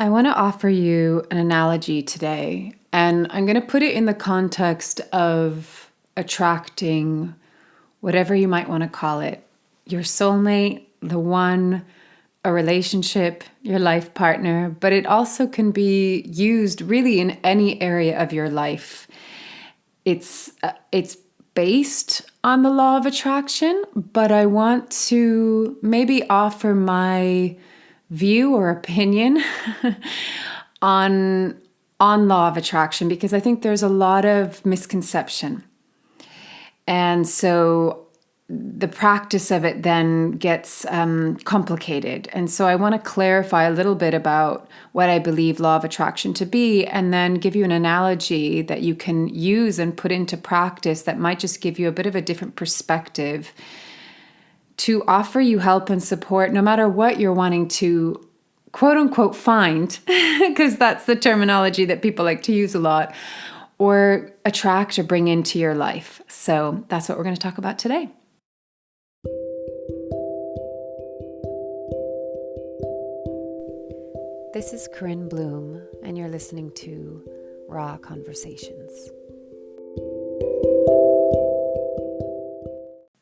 I want to offer you an analogy today, and I'm going to put it in the context of attracting whatever you might want to call it, your soulmate, the one, a relationship, your life partner, but it also can be used really in any area of your life. It's based on the law of attraction, but I want to maybe offer my view or opinion on law of attraction, because I think there's a lot of misconception. And so the practice of it then gets complicated. And so I want to clarify a little bit about what I believe law of attraction to be, and then give you an analogy that you can use and put into practice that might just give you a bit of a different perspective to offer you help and support no matter what you're wanting to quote unquote find, because that's the terminology that people like to use a lot, or attract or bring into your life. So that's what we're going to talk about today. This is Corinne Bloom, and you're listening to Raw Conversations.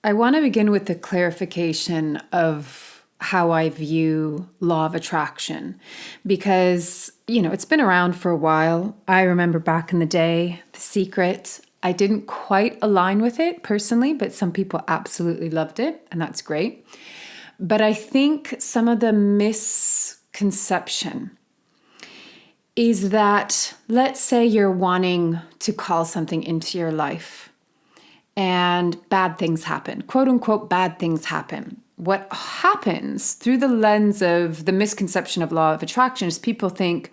I want to begin with the clarification of how I view law of attraction, because, it's been around for a while. I remember back in the day, The Secret, I didn't quite align with it personally, but some people absolutely loved it, and that's great. But I think some of the misconception is that, let's say you're wanting to call something into your life and bad things happen, quote unquote, bad things happen. What happens through the lens of the misconception of law of attraction is people think,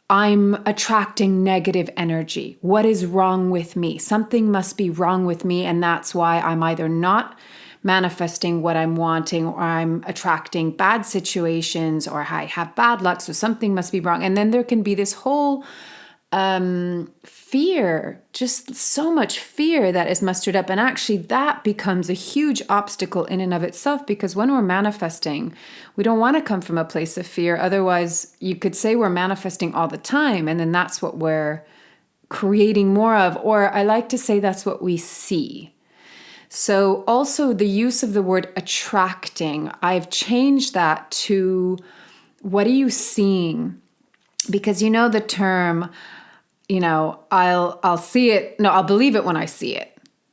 I'm attracting negative energy. What is wrong with me? Something must be wrong with me. And that's why I'm either not manifesting what I'm wanting, or I'm attracting bad situations, or I have bad luck. So something must be wrong. And then there can be this whole fear, just so much fear that is mustered up. And actually that becomes a huge obstacle in and of itself, because when we're manifesting, we don't want to come from a place of fear. Otherwise, you could say we're manifesting all the time, and then that's what we're creating more of. Or I like to say that's what we see. So also the use of the word attracting, I've changed that to what are you seeing? Because the term, I'll see it. No, I'll believe it when I see it,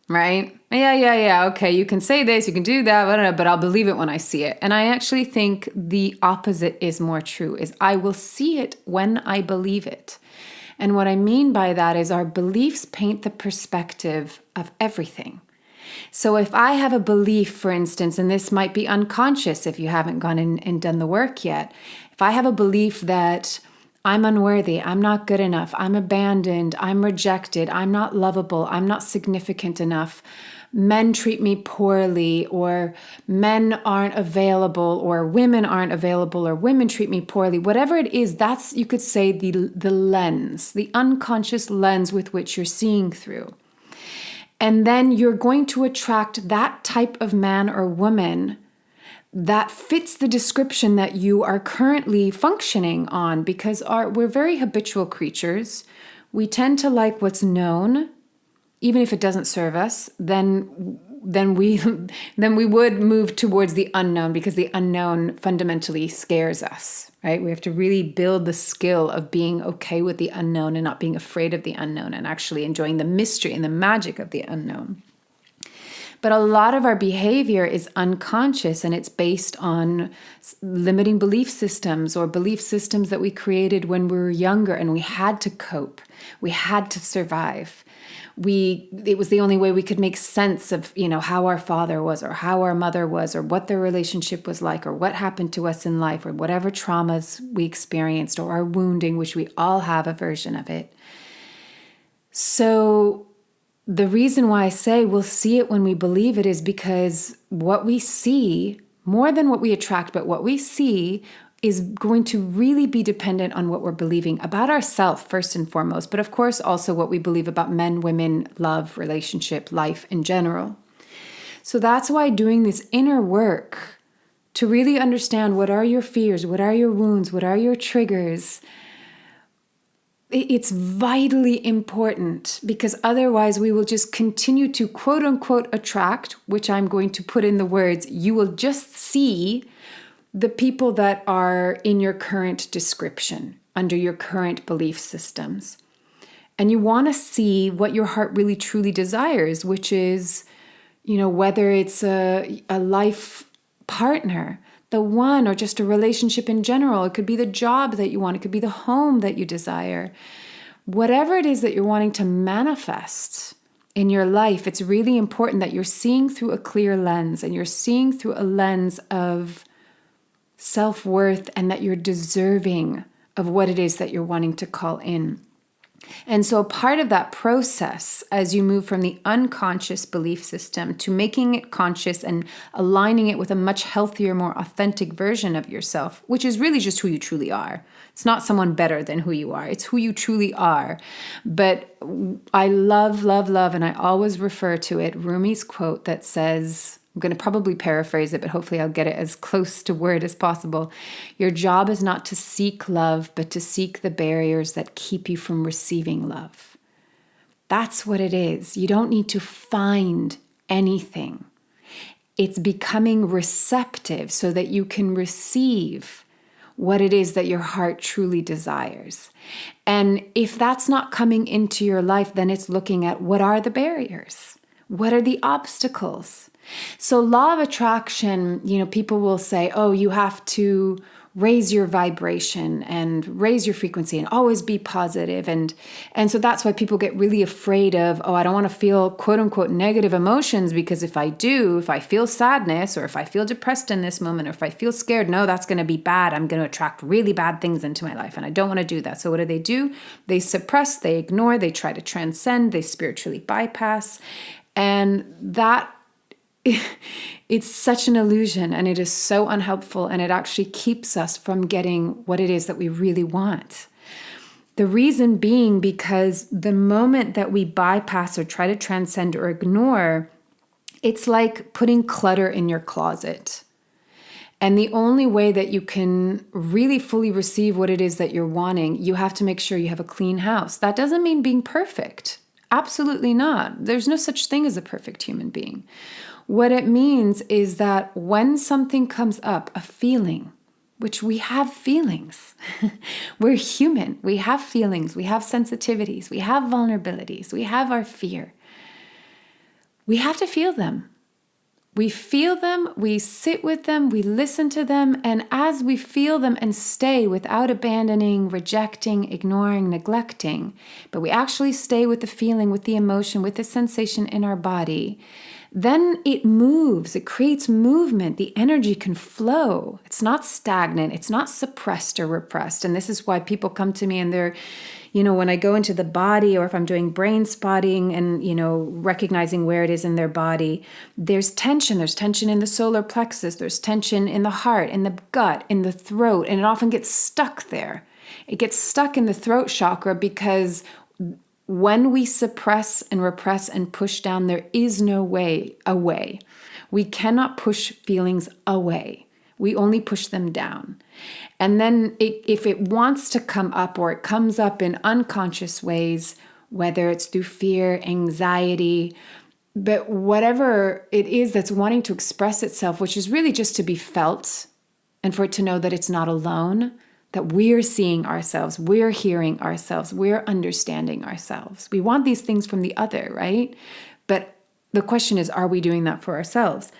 right? Yeah. Okay, you can say this, you can do that, but I'll believe it when I see it. And I actually think the opposite is more true, is I will see it when I believe it. And what I mean by that is our beliefs paint the perspective of everything. So if I have a belief, for instance, and this might be unconscious if you haven't gone in and done the work yet, if I have a belief that I'm unworthy, I'm not good enough, I'm abandoned, I'm rejected, I'm not lovable, I'm not significant enough, men treat me poorly, or men aren't available, or women aren't available, or women treat me poorly, whatever it is, that's, you could say, the lens, the unconscious lens with which you're seeing through. And then you're going to attract that type of man or woman that fits the description that you are currently functioning on, because we're very habitual creatures. We tend to like what's known, even if it doesn't serve us. Then we would move towards the unknown, because the unknown fundamentally scares us, right? We have to really build the skill of being okay with the unknown and not being afraid of the unknown, and actually enjoying the mystery and the magic of the unknown. But a lot of our behavior is unconscious, and it's based on limiting belief systems, or belief systems that we created when we were younger and we had to cope. We had to survive. It was the only way we could make sense of, how our father was, or how our mother was, or what their relationship was like, or what happened to us in life, or whatever traumas we experienced, or our wounding, which we all have a version of it. So the reason why I say we'll see it when we believe it is because what we see, more than what we attract, but what we see is going to really be dependent on what we're believing about ourselves first and foremost, but of course also what we believe about men, women, love, relationship, life in general. So that's why doing this inner work to really understand what are your fears, what are your wounds, what are your triggers. It's vitally important, because otherwise we will just continue to quote unquote attract, which I'm going to put in the words, you will just see the people that are in your current description, under your current belief systems. And you want to see what your heart really truly desires, which is, whether it's a life partner, the one, or just a relationship in general. It could be the job that you want. It could be the home that you desire. Whatever it is that you're wanting to manifest in your life, it's really important that you're seeing through a clear lens, and you're seeing through a lens of self-worth, and that you're deserving of what it is that you're wanting to call in. And so part of that process, as you move from the unconscious belief system to making it conscious and aligning it with a much healthier, more authentic version of yourself, which is really just who you truly are. It's not someone better than who you are. It's who you truly are. But I love, and I always refer to it, Rumi's quote that says, I'm going to probably paraphrase it, but hopefully I'll get it as close to word as possible. Your job is not to seek love, but to seek the barriers that keep you from receiving love. That's what it is. You don't need to find anything. It's becoming receptive so that you can receive what it is that your heart truly desires. And if that's not coming into your life, then it's looking at, what are the barriers? What are the obstacles? So law of attraction, people will say, oh, you have to raise your vibration and raise your frequency and always be positive. And so that's why people get really afraid of, I don't want to feel quote unquote negative emotions, because if I feel sadness, or if I feel depressed in this moment, or if I feel scared, no, that's going to be bad. I'm going to attract really bad things into my life. And I don't want to do that. So what do? They suppress, they ignore, they try to transcend, they spiritually bypass. And that it's such an illusion, and it is so unhelpful, and it actually keeps us from getting what it is that we really want. The reason being because the moment that we bypass or try to transcend or ignore, it's like putting clutter in your closet. And the only way that you can really fully receive what it is that you're wanting, you have to make sure you have a clean house. That doesn't mean being perfect. Absolutely not. There's no such thing as a perfect human being. What it means is that when something comes up, a feeling, which we have feelings, we're human, we have feelings, we have sensitivities, we have vulnerabilities, we have our fear. We have to feel them. We feel them, we sit with them, we listen to them, and as we feel them and stay without abandoning, rejecting, ignoring, neglecting, but we actually stay with the feeling, with the emotion, with the sensation in our body, then it moves, it creates movement, the energy can flow. It's not stagnant, it's not suppressed or repressed. And this is why people come to me and they're, when I go into the body, or if I'm doing brain spotting and, recognizing where it is in their body, there's tension in the solar plexus, there's tension in the heart, in the gut, in the throat, and it often gets stuck there. It gets stuck in the throat chakra because when we suppress and repress and push down, there is no way away. We cannot push feelings away. We only push them down. And then if it wants to come up, or it comes up in unconscious ways, whether it's through fear, anxiety, but whatever it is that's wanting to express itself, which is really just to be felt and for it to know that it's not alone, that we're seeing ourselves, we're hearing ourselves, we're understanding ourselves. We want these things from the other, right? But the question is, are we doing that for ourselves?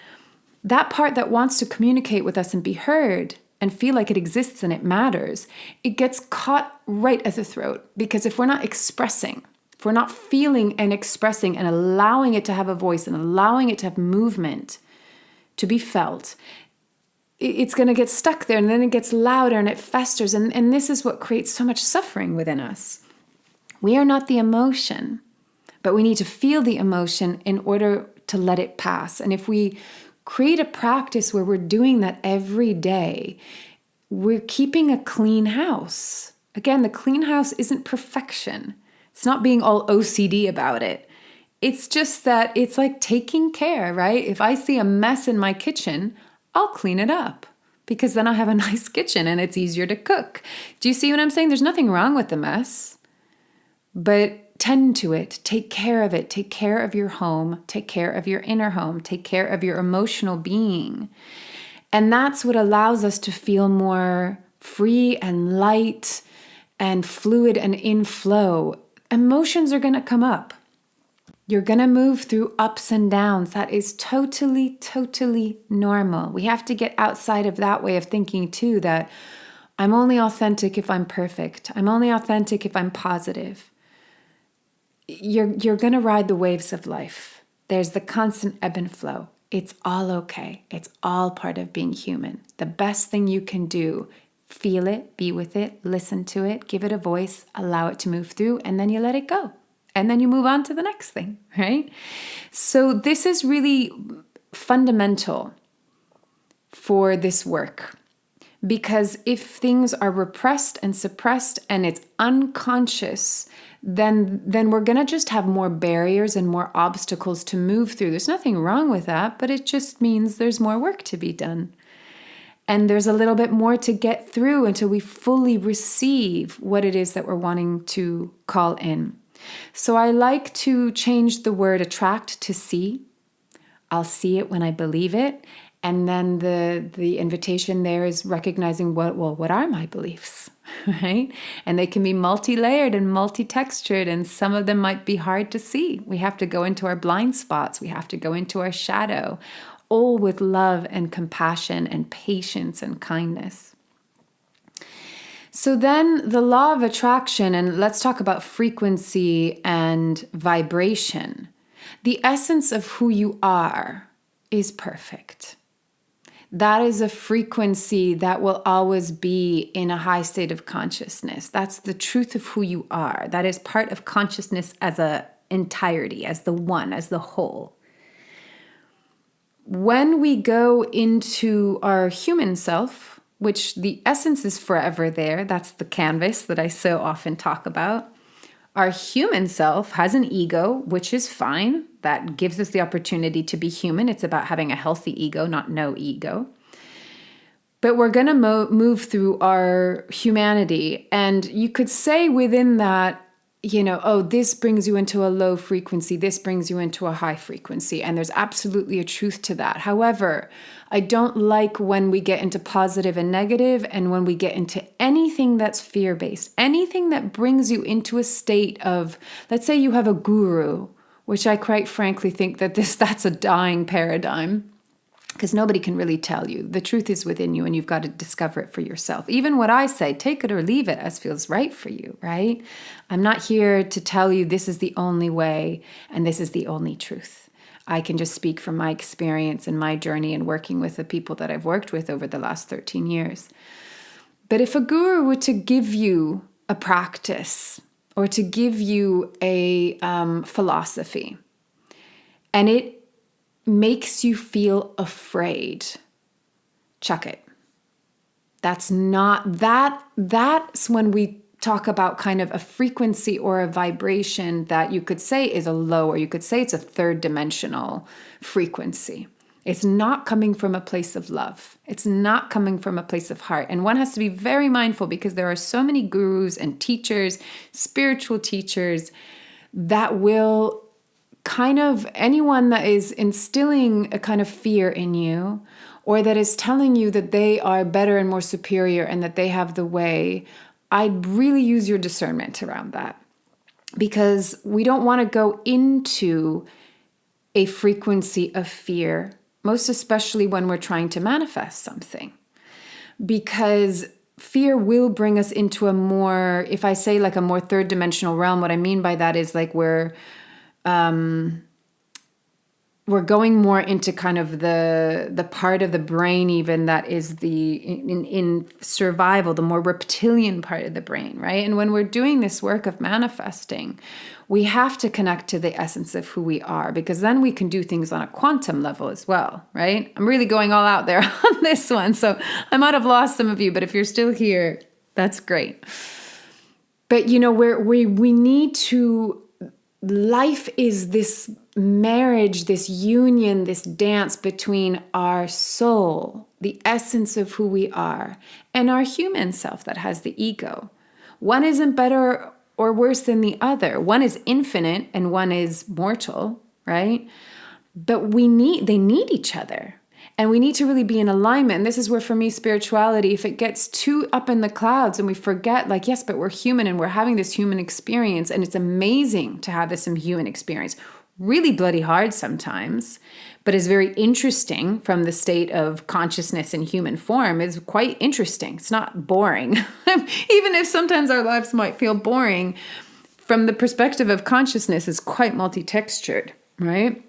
That part that wants to communicate with us and be heard and feel like it exists and it matters, it gets caught right at the throat. Because if we're not expressing, if we're not feeling and expressing and allowing it to have a voice and allowing it to have movement, to be felt, it's going to get stuck there, and then it gets louder and it festers. And this is what creates so much suffering within us. We are not the emotion, but we need to feel the emotion in order to let it pass. And if we create a practice where we're doing that every day, we're keeping a clean house. Again, the clean house isn't perfection. It's not being all OCD about it. It's just that it's like taking care, right? If I see a mess in my kitchen, I'll clean it up. because then I have a nice kitchen and it's easier to cook. Do you see what I'm saying? There's nothing wrong with the mess, but tend to it, take care of it, take care of your home, take care of your inner home, take care of your emotional being. And that's what allows us to feel more free and light and fluid and in flow. Emotions are going to come up. You're going to move through ups and downs. That is totally, totally normal. We have to get outside of that way of thinking too, that I'm only authentic if I'm perfect. I'm only authentic if I'm positive. You're going to ride the waves of life. There's the constant ebb and flow. It's all okay. It's all part of being human. The best thing you can do, feel it, be with it, listen to it, give it a voice, allow it to move through, and then you let it go. And then you move on to the next thing, right? So this is really fundamental for this work, because if things are repressed and suppressed and it's unconscious, then we're going to just have more barriers and more obstacles to move through. There's nothing wrong with that, but it just means there's more work to be done. And there's a little bit more to get through until we fully receive what it is that we're wanting to call in. So I like to change the word attract to see. I'll see it when I believe it. And then the invitation there is recognizing what are my beliefs, right? And they can be multi-layered and multi-textured, and some of them might be hard to see. We have to go into our blind spots. We have to go into our shadow, all with love and compassion and patience and kindness. So then the law of attraction, and let's talk about frequency and vibration. The essence of who you are is perfect. That is a frequency that will always be in a high state of consciousness. That's the truth of who you are. That is part of consciousness as an entirety, as the one, as the whole. When we go into our human self, which the essence is forever there, that's the canvas that I so often talk about. Our human self has an ego, which is fine. That gives us the opportunity to be human. It's about having a healthy ego, not no ego. But we're going to move through our humanity. And you could say within that, this brings you into a low frequency. This brings you into a high frequency. And there's absolutely a truth to that. However, I don't like when we get into positive and negative, and when we get into anything that's fear-based, anything that brings you into a state of, let's say you have a guru, which I quite frankly think that that's a dying paradigm, because nobody can really tell you. The truth is within you, and you've got to discover it for yourself. Even what I say, take it or leave it as feels right for you, right? I'm not here to tell you this is the only way and this is the only truth. I can just speak from my experience and my journey and working with the people that I've worked with over the last 13 years. But if a guru were to give you a practice or to give you a philosophy, and it makes you feel afraid, chuck it. That's when we talk about kind of a frequency or a vibration that you could say is a low, or you could say it's a third dimensional frequency. It's not coming from a place of love. It's not coming from a place of heart. And one has to be very mindful, because there are so many gurus and teachers, spiritual teachers, that will kind of, anyone that is instilling a kind of fear in you, or that is telling you that they are better and more superior and that they have the way, I'd really use your discernment around that, because we don't want to go into a frequency of fear, most especially when we're trying to manifest something, because fear will bring us into a more, if I say like a more third dimensional realm, what I mean by that is like we're going more into kind of the part of the brain even that is in survival, the more reptilian part of the brain, right? And when we're doing this work of manifesting, we have to connect to the essence of who we are, because then we can do things on a quantum level as well, right? I'm really going all out there on this one, so I might have lost some of you, but if you're still here, that's great. But we need to life is this marriage, this union, this dance between our soul, the essence of who we are, and our human self that has the ego. One isn't better or worse than the other. One is infinite and one is mortal, right? But they need each other. And we need to really be in alignment. And this is where, for me, spirituality, if it gets too up in the clouds and we forget, like, yes, but we're human and we're having this human experience. And it's amazing to have this human experience. Really bloody hard sometimes, but is very interesting from the state of consciousness in human form. Is quite interesting. It's not boring. Even if sometimes our lives might feel boring, from the perspective of consciousness, is quite multi-textured, right?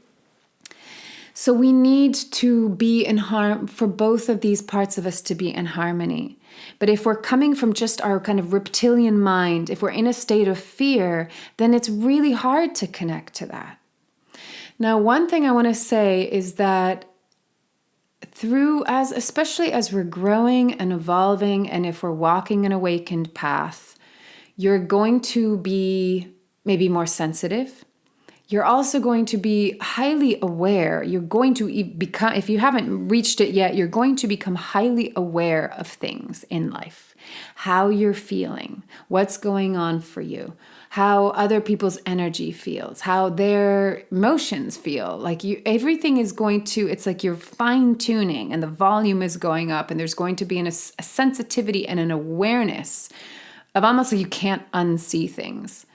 So we need to be in for both of these parts of us to be in harmony. But if we're coming from just our kind of reptilian mind, if we're in a state of fear, then it's really hard to connect to that. Now, one thing I want to say is that especially as we're growing and evolving, and if we're walking an awakened path, you're going to be maybe more sensitive. You're also going to be highly aware. You're going to become, if you haven't reached it yet, you're going to become highly aware of things in life. How you're feeling, what's going on for you, how other people's energy feels, how their emotions feel. Like everything is going to, it's like you're fine tuning and the volume is going up, and there's going to be a sensitivity and an awareness of almost like you can't unsee things.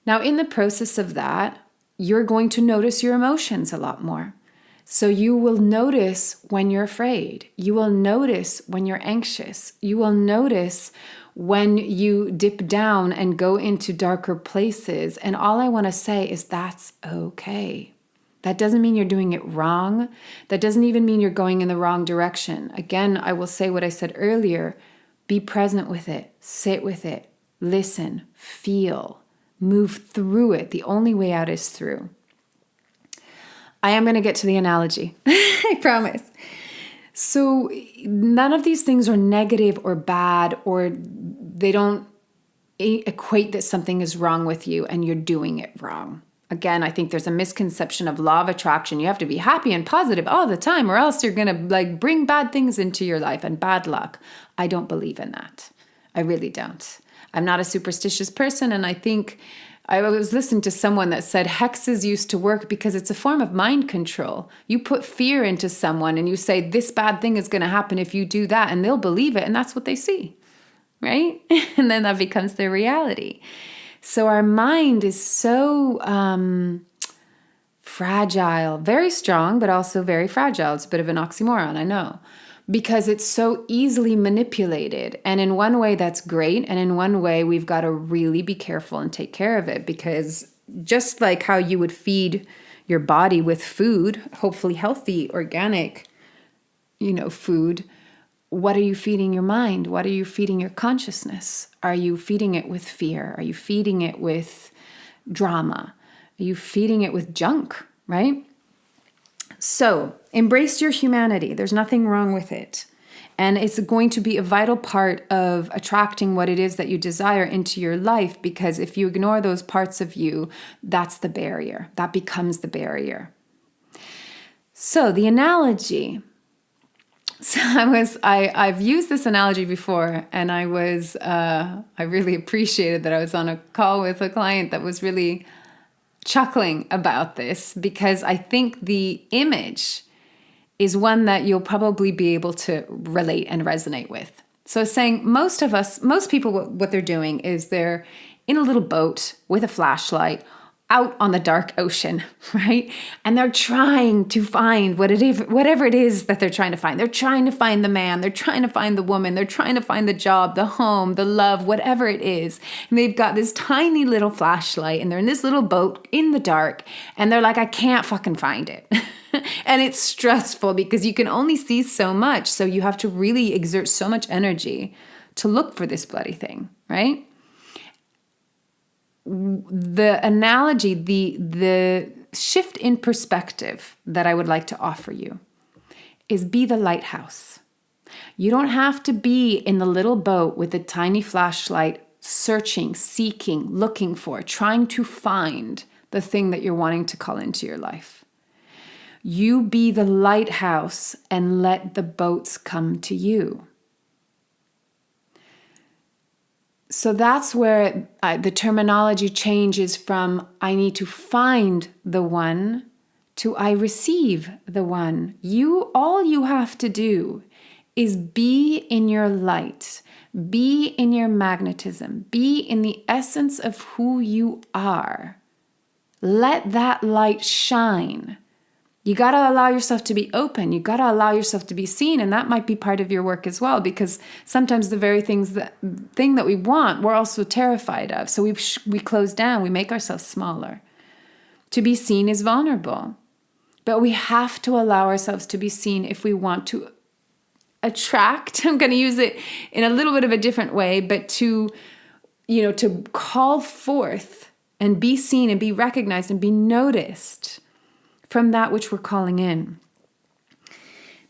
Now, in the process of that, you're going to notice your emotions a lot more. So you will notice when you're afraid. You will notice when you're anxious. You will notice when you dip down and go into darker places. And all I want to say is that's okay. That doesn't mean you're doing it wrong. That doesn't even mean you're going in the wrong direction. Again, I will say what I said earlier. Be present with it. Sit with it. Listen. Feel. Move through it. The only way out is through. I am going to get to the analogy. I promise. So none of these things are negative or bad, or they don't equate that something is wrong with you and you're doing it wrong. Again, I think there's a misconception of law of attraction. You have to be happy and positive all the time, or else you're going to bring bad things into your life and bad luck. I don't believe in that. I really don't. I'm not a superstitious person, and I think I was listening to someone that said hexes used to work because it's a form of mind control. You put fear into someone and you say, this bad thing is going to happen if you do that, and they'll believe it, and that's what they see, right? And then that becomes their reality. So our mind is so fragile, very strong, but also very fragile. It's a bit of an oxymoron, I know. Because it's so easily manipulated. And in one way, that's great. And in one way, we've got to really be careful and take care of it. Because just like how you would feed your body with food, hopefully healthy, organic, food, what are you feeding your mind? What are you feeding your consciousness? Are you feeding it with fear? Are you feeding it with drama? Are you feeding it with junk, right? So embrace your humanity. There's nothing wrong with it. And it's going to be a vital part of attracting what it is that you desire into your life, because if you ignore those parts of you, that's the barrier. That becomes the barrier. So the analogy. So I've used this analogy before, and I really appreciated that I was on a call with a client that was really chuckling about this, because I think the image is one that you'll probably be able to relate and resonate with. So saying most people, what they're doing is they're in a little boat with a flashlight out on the dark ocean, right? And they're trying to find whatever it is that they're trying to find. They're trying to find the man, they're trying to find the woman, they're trying to find the job, the home, the love, whatever it is. And they've got this tiny little flashlight, and they're in this little boat in the dark, and they're like, I can't fucking find it. And it's stressful because you can only see so much. So you have to really exert so much energy to look for this bloody thing, right? The analogy, the shift in perspective that I would like to offer you is be the lighthouse. You don't have to be in the little boat with a tiny flashlight, searching, seeking, looking for, trying to find the thing that you're wanting to call into your life. You be the lighthouse and let the boats come to you. So that's where the terminology changes from I need to find the one to I receive the one. All you have to do is be in your light, be in your magnetism, be in the essence of who you are. Let that light shine. You got to allow yourself to be open. You got to allow yourself to be seen. And that might be part of your work as well, because sometimes the very thing that we want, we're also terrified of. So we close down, we make ourselves smaller. To be seen is vulnerable, but we have to allow ourselves to be seen if we want to attract. I'm going to use it in a little bit of a different way, but to call forth and be seen and be recognized and be noticed from that which we're calling in.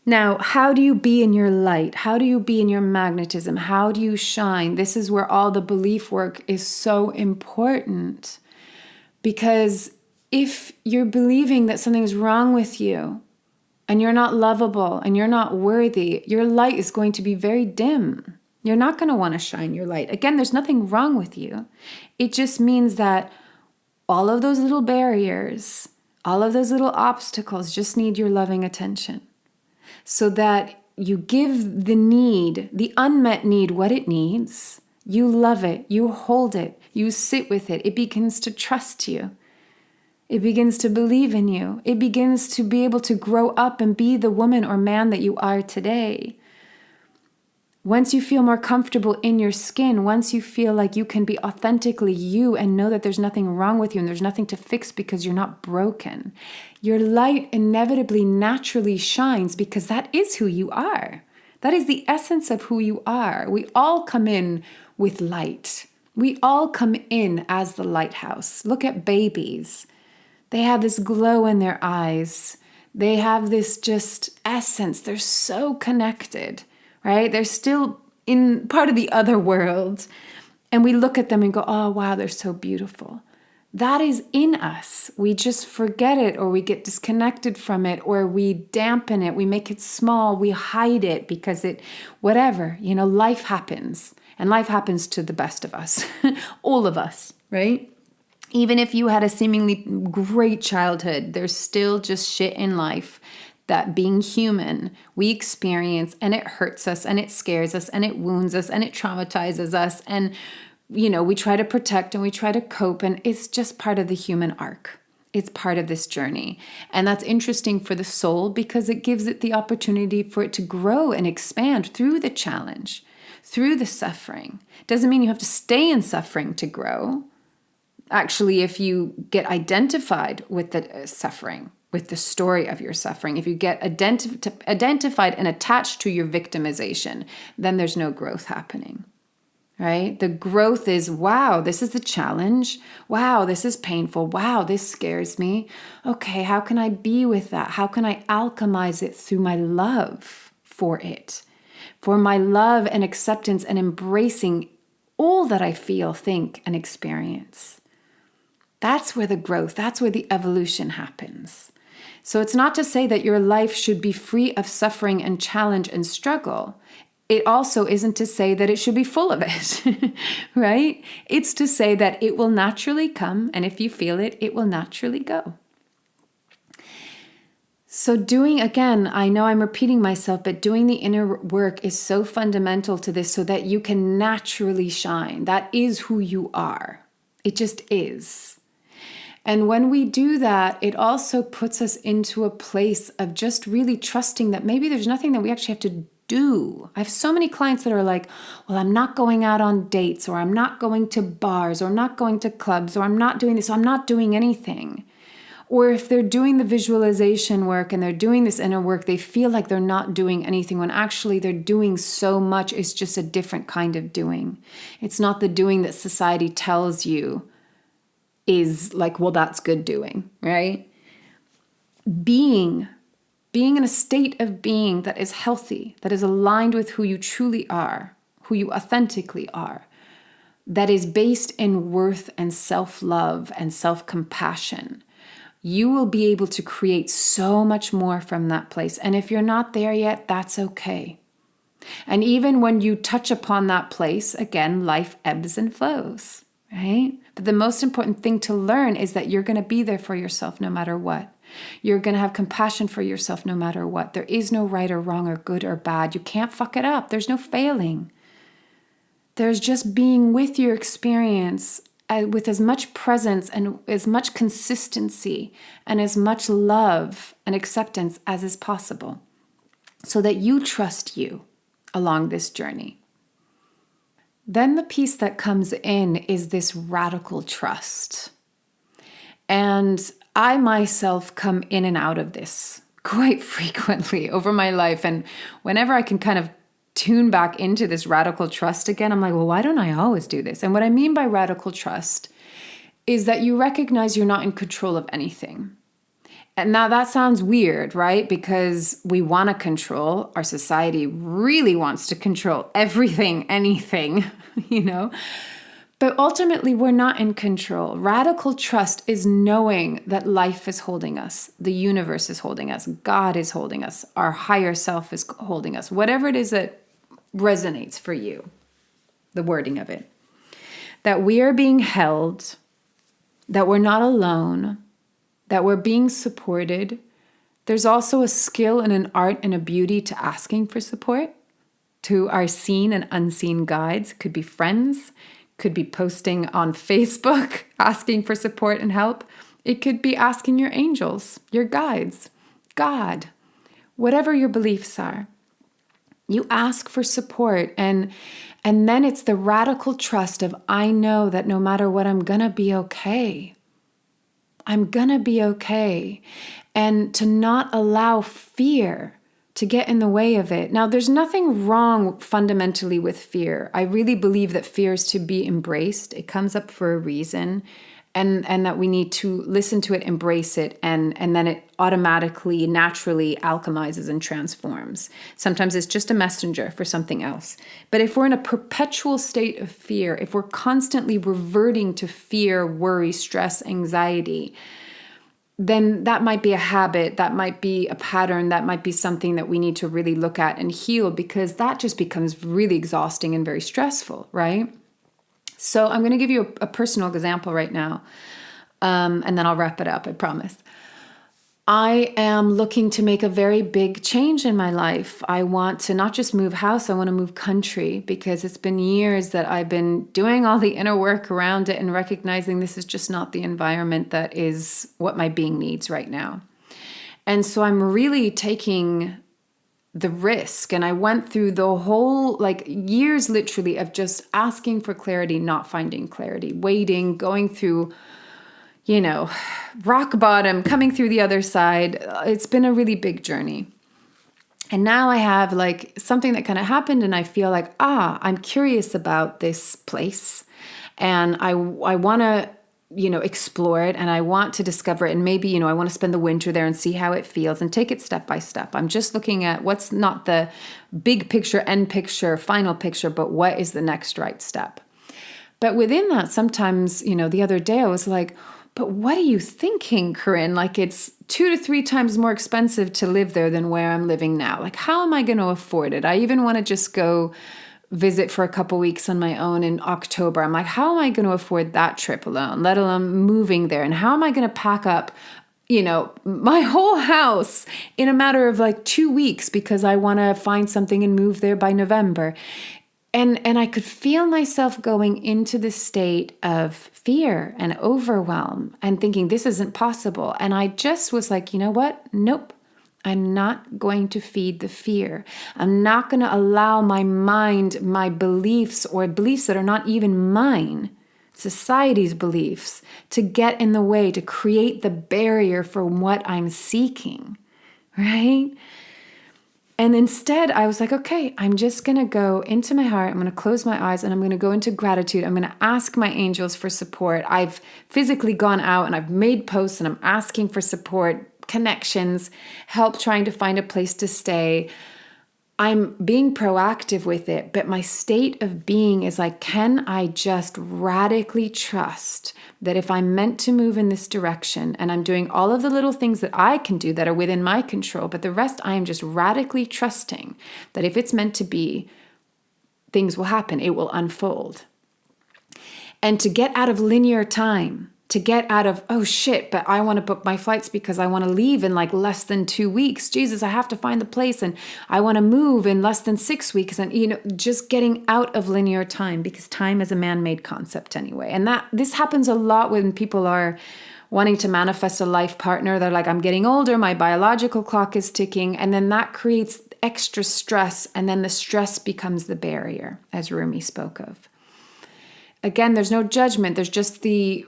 Now, how do you be in your light? How do you be in your magnetism? How do you shine? This is where all the belief work is so important, because if you're believing that something's wrong with you and you're not lovable and you're not worthy, your light is going to be very dim. You're not going to want to shine your light. Again, there's nothing wrong with you. It just means that all of those little barriers, all of those little obstacles just need your loving attention, so that you give the need, the unmet need, what it needs. You love it. You hold it. You sit with it. It begins to trust you. It begins to believe in you. It begins to be able to grow up and be the woman or man that you are today. Once you feel more comfortable in your skin, once you feel like you can be authentically you and know that there's nothing wrong with you and there's nothing to fix because you're not broken, your light inevitably naturally shines, because that is who you are. That is the essence of who you are. We all come in with light. We all come in as the lighthouse. Look at babies. They have this glow in their eyes. They have this just essence. They're so connected. Right? They're still in part of the other world. And we look at them and go, oh, wow, they're so beautiful. That is in us. We just forget it, or we get disconnected from it, or we dampen it. We make it small. We hide it because whatever, life happens. And life happens to the best of us, all of us, right? Even if you had a seemingly great childhood, there's still just shit in life that, being human, we experience, and it hurts us and it scares us and it wounds us and it traumatizes us. And, we try to protect and we try to cope, and it's just part of the human arc. It's part of this journey. And that's interesting for the soul, because it gives it the opportunity for it to grow and expand through the challenge, through the suffering. Doesn't mean you have to stay in suffering to grow. Actually, if you get identified with the suffering, with the story of your suffering, if you get identified and attached to your victimization, then there's no growth happening, right? The growth is, wow, this is the challenge. Wow, this is painful. Wow, this scares me. Okay, how can I be with that? How can I alchemize it through my love for it? For my love and acceptance and embracing all that I feel, think, and experience. That's where the growth, that's where the evolution happens. So it's not to say that your life should be free of suffering and challenge and struggle. It also isn't to say that it should be full of it, right? It's to say that it will naturally come, and if you feel it, it will naturally go. So again, I know I'm repeating myself, but doing the inner work is so fundamental to this, so that you can naturally shine. That is who you are. It just is. And when we do that, it also puts us into a place of just really trusting that maybe there's nothing that we actually have to do. I have so many clients that are like, well, I'm not going out on dates, or I'm not going to bars, or I'm not going to clubs, or I'm not doing this, so I'm not doing anything. Or if they're doing the visualization work and they're doing this inner work, they feel like they're not doing anything, when actually they're doing so much. It's just a different kind of doing. It's not the doing that society tells you is like, well, that's good doing, right? Being in a state of being that is healthy, that is aligned with who you truly are, who you authentically are. that is based in worth and self-love and self-compassion, you will be able to create so much more from that place. And if you're not there yet, that's okay. And even when you touch upon that place, again, life ebbs and flows, right? But the most important thing to learn is that you're going to be there for yourself no matter what. You're going to have compassion for yourself no matter what. There is no right or wrong or good or bad. You can't fuck it up. There's no failing. There's just being with your experience with as much presence and as much consistency and as much love and acceptance as is possible, so that you trust you along this journey. Then the piece that comes in is this radical trust. And I myself come in and out of this quite frequently over my life. And whenever I can kind of tune back into this radical trust again, I'm like, well, why don't I always do this? And what I mean by radical trust is that you recognize you're not in control of anything. And now that sounds weird, right? Because we want to control. Our society really wants to control everything, anything, you know? But ultimately, we're not in control. Radical trust is knowing that life is holding us, the universe is holding us, God is holding us, our higher self is holding us, whatever it is that resonates for you, the wording of it. That we are being held, that we're not alone, that we're being supported. There's also a skill and an art and a beauty to asking for support, to our seen and unseen guides. It could be friends, could be posting on Facebook, asking for support and help. It could be asking your angels, your guides, God, whatever your beliefs are. You ask for support, and then it's the radical trust of, I know that no matter what, I'm gonna be okay. I'm gonna be okay. And to not allow fear to get in the way of it. Now, there's nothing wrong fundamentally with fear. I really believe that fear is to be embraced. It comes up for a reason, and that we need to listen to it, embrace it, and then it automatically, naturally alchemizes and transforms. Sometimes it's just a messenger for something else. But if we're in a perpetual state of fear, if we're constantly reverting to fear, worry, stress, anxiety, then that might be a habit, that might be a pattern, that might be something that we need to really look at and heal, because that just becomes really exhausting and very stressful, right? So I'm going to give you a personal example right now, and then I'll wrap it up, I promise. I am looking to make a very big change in my life. I want to not just move house, I want to move country, because it's been years that I've been doing all the inner work around it and recognizing this is just not the environment that is what my being needs right now. And so I'm really taking the risk. And I went through the whole, years literally of just asking for clarity, not finding clarity, waiting, going through, rock bottom, coming through the other side. It's been a really big journey. And now I have something that kind of happened, and I feel like, I'm curious about this place, and I want to, explore it, and I want to discover it. And maybe, I want to spend the winter there and see how it feels and take it step by step. I'm just looking at what's not the big picture, end picture, final picture, but what is the next right step. But within that, sometimes, the other day I was like, but what are you thinking, Corinne? It's 2 to 3 times more expensive to live there than where I'm living now. How am I going to afford it? I even want to just go visit for a couple weeks on my own in October. I'm like, how am I going to afford that trip alone, let alone moving there? And how am I going to pack up, my whole house in a matter of 2 weeks because I want to find something and move there by November? And I could feel myself going into this state of fear and overwhelm and thinking this isn't possible. And I just was like, you know what? Nope. I'm not going to feed the fear. I'm not going to allow my mind, my beliefs, or beliefs that are not even mine, society's beliefs, to get in the way, to create the barrier for what I'm seeking, right? And instead, I was like, okay, I'm just going to go into my heart. I'm going to close my eyes and I'm going to go into gratitude. I'm going to ask my angels for support. I've physically gone out and I've made posts and I'm asking for support, connections, help trying to find a place to stay. I'm being proactive with it, but my state of being is like, can I just radically trust that if I'm meant to move in this direction and I'm doing all of the little things that I can do that are within my control, but the rest I am just radically trusting that if it's meant to be, things will happen, it will unfold. And to get out of linear time, to get out of, oh shit, but I want to book my flights because I want to leave in like less than 2 weeks. Jesus, I have to find the place and I want to move in less than 6 weeks. And, just getting out of linear time, because time is a man-made concept anyway. And this happens a lot when people are wanting to manifest a life partner. They're like, I'm getting older, my biological clock is ticking. And then that creates extra stress. And then the stress becomes the barrier, as Rumi spoke of. Again, there's no judgment. There's just the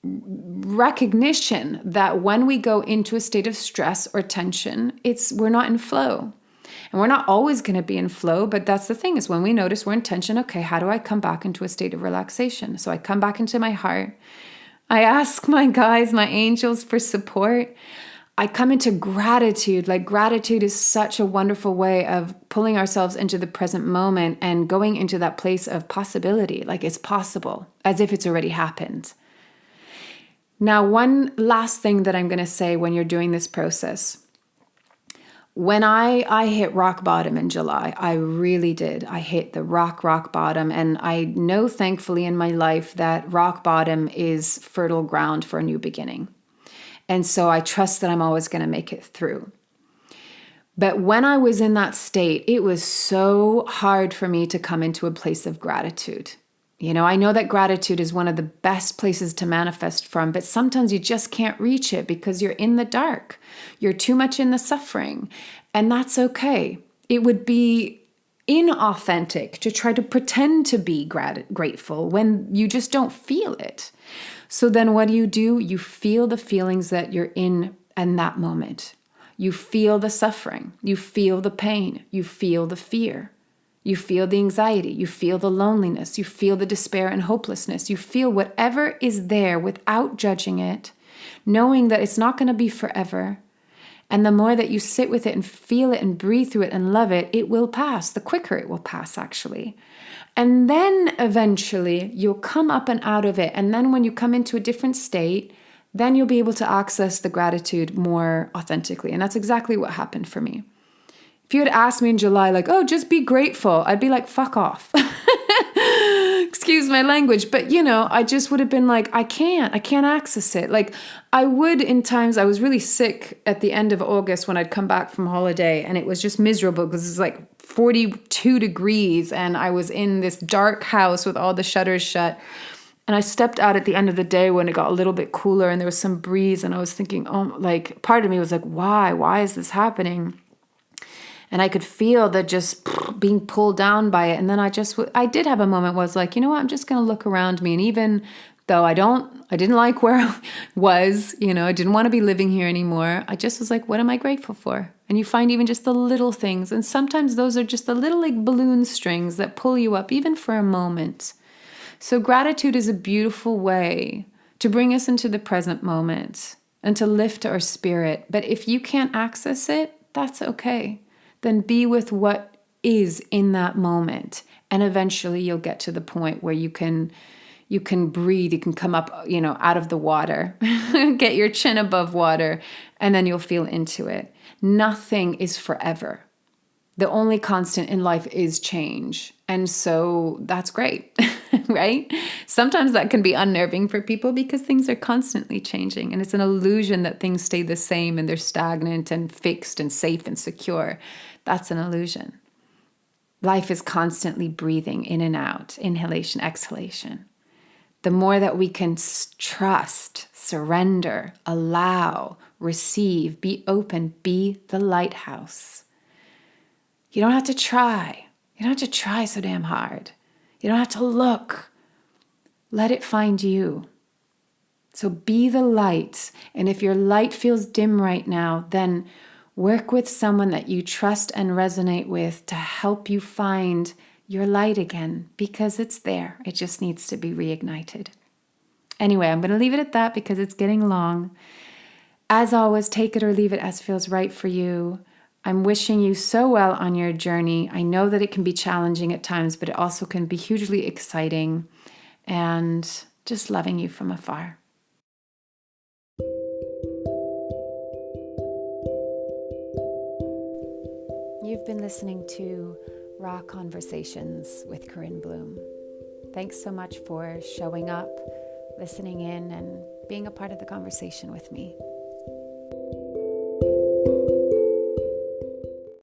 recognition that when we go into a state of stress or tension, we're not in flow. And we're not always going to be in flow, but that's the thing, is when we notice we're in tension, okay, how do I come back into a state of relaxation? So I come back into my heart. I ask my guides, my angels, for support. I come into gratitude. Like, gratitude is such a wonderful way of pulling ourselves into the present moment and going into that place of possibility, like it's possible, as if it's already happened. Now, one last thing that I'm going to say when you're doing this process. When I hit rock bottom in July, I really did. I hit the rock bottom. And I know, thankfully, in my life that rock bottom is fertile ground for a new beginning. And so I trust that I'm always going to make it through. But when I was in that state, it was so hard for me to come into a place of gratitude. I know that gratitude is one of the best places to manifest from, but sometimes you just can't reach it because you're in the dark. You're too much in the suffering, and that's okay. It would be inauthentic to try to pretend to be grateful when you just don't feel it. So then what do? You feel the feelings that you're in that moment. You feel the suffering. You feel the pain. You feel the fear. You feel the anxiety, you feel the loneliness, you feel the despair and hopelessness. You feel whatever is there without judging it, knowing that it's not going to be forever. And the more that you sit with it and feel it and breathe through it and love it, it will pass. The quicker it will pass, actually. And then eventually you'll come up and out of it. And then when you come into a different state, then you'll be able to access the gratitude more authentically. And that's exactly what happened for me. If you had asked me in July, like, oh, just be grateful, I'd be like, fuck off. Excuse my language. But, I just would have been like, I can't access it. Like, I would in times, I was really sick at the end of August when I'd come back from holiday, and it was just miserable because it's like 42 degrees and I was in this dark house with all the shutters shut. And I stepped out at the end of the day when it got a little bit cooler and there was some breeze, and I was thinking, oh, like, part of me was like, why is this happening? And I could feel the just being pulled down by it. And then I did have a moment where I was like, you know what, I'm just going to look around me. And even though I didn't like where I was, I didn't want to be living here anymore. I just was like, what am I grateful for? And you find even just the little things. And sometimes those are just the little like balloon strings that pull you up even for a moment. So gratitude is a beautiful way to bring us into the present moment and to lift our spirit. But if you can't access it, that's okay. Then be with what is in that moment. And eventually you'll get to the point where you can breathe, you can come up, out of the water, get your chin above water, and then you'll feel into it. Nothing is forever. The only constant in life is change. And so that's great, right? Sometimes that can be unnerving for people because things are constantly changing. And it's an illusion that things stay the same and they're stagnant and fixed and safe and secure. That's an illusion. Life is constantly breathing in and out, inhalation, exhalation. The more that we can trust, surrender, allow, receive, be open, be the lighthouse. You don't have to try. You don't have to try so damn hard. You don't have to look. Let it find you. So be the light. And if your light feels dim right now, then work with someone that you trust and resonate with to help you find your light again, because it's there. It just needs to be reignited. Anyway, I'm going to leave it at that because it's getting long. As always, take it or leave it as feels right for you. I'm wishing you so well on your journey. I know that it can be challenging at times, but it also can be hugely exciting, and just loving you from afar. You've been listening to Raw Conversations with Corinne Bloom. Thanks so much for showing up, listening in, and being a part of the conversation with me.